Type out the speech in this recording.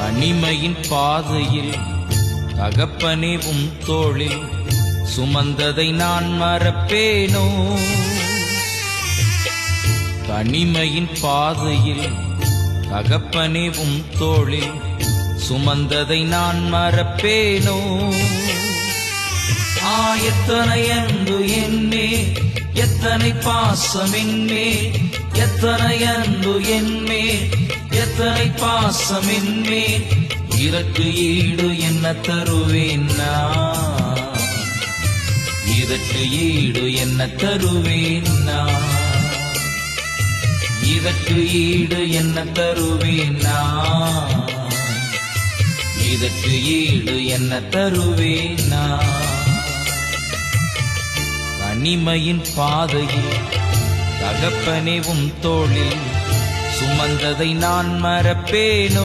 தனிமையின் பாதையில் தகப்பனே உம் தோளில் சுமந்ததை நான் மறப்பேனோ? தனிமையின் பாதையில் தகப்பனே உம் தோளில் சுமந்ததை நான் மறப்பேனோ? எத்தனை அன்பு என்மே, எத்தனை பாசம் என்மே, எத்தனை அன்பு என்மே, எத்தனை பாசம் என்மே, இதற்கு ஈடு என்ன தருவேன் நான்? இதற்கு ஈடு என்ன தருவேன் நான்? இதற்கு ஈடு என்ன தருவேன் நான்? இதற்கு ஈடு என்ன தருவேன் நான்? தனிமையின் பாதையில் தகப்பனே உம் தோளில் சுமந்ததை நான் மறப்பேனோ?